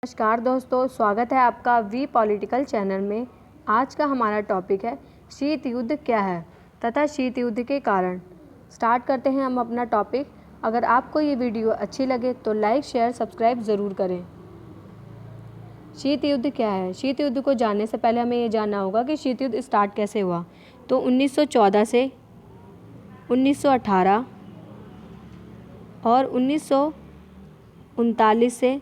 नमस्कार दोस्तों, स्वागत है आपका वी पॉलिटिकल चैनल में। आज का हमारा टॉपिक है शीत युद्ध क्या है तथा शीत युद्ध के कारण। स्टार्ट करते हैं हम अपना टॉपिक। अगर आपको ये वीडियो अच्छी लगे तो लाइक शेयर सब्सक्राइब ज़रूर करें। शीत युद्ध क्या है? शीत युद्ध को जानने से पहले हमें ये जानना होगा कि शीत युद्ध स्टार्ट कैसे हुआ। तो 1914 से 1918 और 1939 से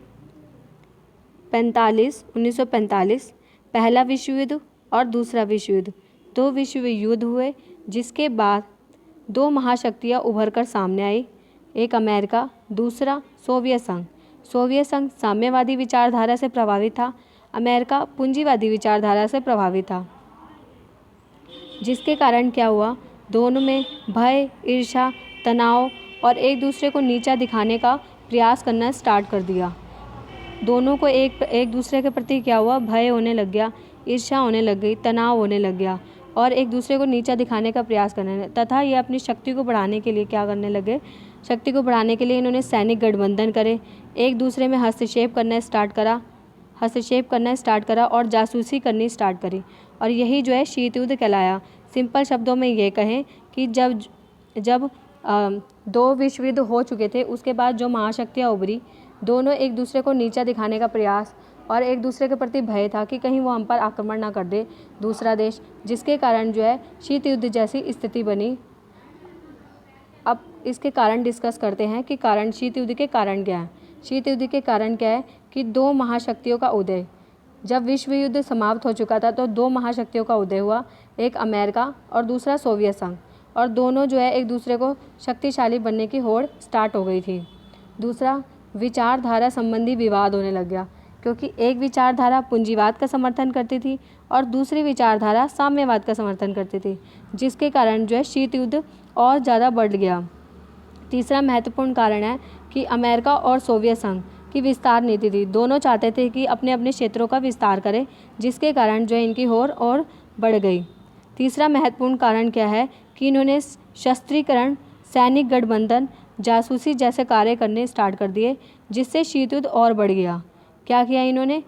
1945 पहला विश्व युद्ध और दूसरा विश्व युद्ध, दो विश्व युद्ध हुए, जिसके बाद दो महाशक्तियाँ उभर कर सामने आई। एक अमेरिका, दूसरा सोवियत संघ। सोवियत संघ साम्यवादी विचारधारा से प्रभावित था, अमेरिका पूंजीवादी विचारधारा से प्रभावित था, जिसके कारण क्या हुआ, दोनों में भय, ईर्ष्या, तनाव और एक दूसरे को नीचा दिखाने का प्रयास करना स्टार्ट कर दिया। दोनों को एक दूसरे के प्रति क्या हुआ, भय होने लग गया, ईर्ष्या होने लग गई, तनाव होने लग गया और एक दूसरे को नीचा दिखाने का प्रयास करने लगे। तथा ये अपनी शक्ति को बढ़ाने के लिए क्या करने लगे, शक्ति को बढ़ाने के लिए इन्होंने सैनिक गठबंधन करे, एक दूसरे में हस्तक्षेप करना स्टार्ट करा और जासूसी करनी स्टार्ट करी। और यही जो है शीत युद्ध कहलाया। सिंपल शब्दों में ये कहें कि जब दो विश्व युद्ध हो चुके थे, उसके बाद जो महाशक्तियाँ उभरी, दोनों एक दूसरे को नीचा दिखाने का प्रयास और एक दूसरे के प्रति भय था कि कहीं वो हम पर आक्रमण ना कर दे दूसरा देश, जिसके कारण जो है शीत युद्ध जैसी स्थिति बनी। अब इसके कारण डिस्कस करते हैं कि शीत युद्ध के कारण क्या है। शीत युद्ध के कारण क्या है कि दो महाशक्तियों का उदय। जब विश्व युद्ध समाप्त हो चुका था तो दो महाशक्तियों का उदय हुआ, एक अमेरिका और दूसरा सोवियत संघ, और दोनों जो है एक दूसरे को शक्तिशाली बनने की होड़ स्टार्ट हो गई थी। दूसरा, विचारधारा संबंधी विवाद होने लग गया, क्योंकि एक विचारधारा पूंजीवाद का समर्थन करती थी और दूसरी विचारधारा साम्यवाद का समर्थन करती थी, जिसके कारण जो है शीत युद्ध और ज़्यादा बढ़ गया। तीसरा महत्वपूर्ण कारण है कि अमेरिका और सोवियत संघ की विस्तार नीति थी। दोनों चाहते थे कि अपने अपने क्षेत्रों का विस्तार करें, जिसके कारण जो है इनकी होड़ और बढ़ गई। तीसरा महत्वपूर्ण कारण क्या है कि इन्होंने शस्त्रीकरण, सैनिक गठबंधन, जासूसी जैसे कार्य करने स्टार्ट कर दिए, जिससे शीत युद्ध और बढ़ गया। क्या किया इन्होंने?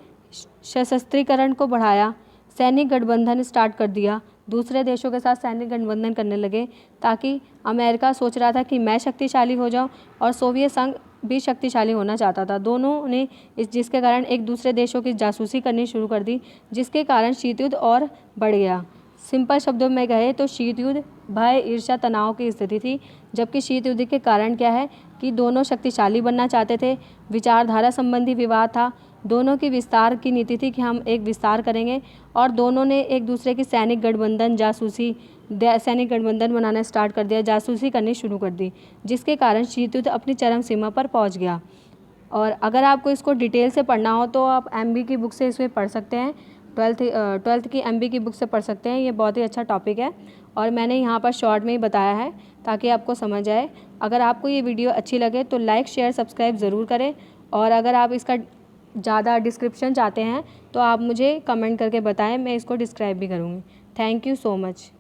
सशस्त्रीकरण को बढ़ाया, सैनिक गठबंधन स्टार्ट कर दिया, दूसरे देशों के साथ सैनिक गठबंधन करने लगे, ताकि अमेरिका सोच रहा था कि मैं शक्तिशाली हो जाऊं और सोवियत संघ भी शक्तिशाली होना चाहता था। दोनों ने जिसके कारण एक दूसरे देशों की जासूसी करनी शुरू कर दी, जिसके कारण शीत युद्ध और बढ़ गया। सिंपल शब्दों में कहे तो शीत युद्ध भय, ईर्ष्या, तनाव की स्थिति थी। जबकि शीत युद्ध के कारण क्या है कि दोनों शक्तिशाली बनना चाहते थे, विचारधारा संबंधी विवाद था, दोनों की विस्तार की नीति थी कि हम एक विस्तार करेंगे, और दोनों ने एक दूसरे की सैनिक गठबंधन बनाना स्टार्ट कर दिया, जासूसी करनी शुरू कर दी, जिसके कारण शीत युद्ध अपनी चरम सीमा पर पहुँच गया। और अगर आपको इसको डिटेल से पढ़ना हो तो आप MB की बुक से इसमें पढ़ सकते हैं, ट्वेल्थ की MB की बुक से पढ़ सकते हैं। ये बहुत ही अच्छा टॉपिक है और मैंने यहाँ पर शॉर्ट में ही बताया है ताकि आपको समझ आए। अगर आपको ये वीडियो अच्छी लगे तो लाइक शेयर सब्सक्राइब ज़रूर करें, और अगर आप इसका ज़्यादा डिस्क्रिप्शन चाहते हैं तो आप मुझे कमेंट करके बताएं, मैं इसको डिस्क्राइब भी करूँगी। Thank you so much.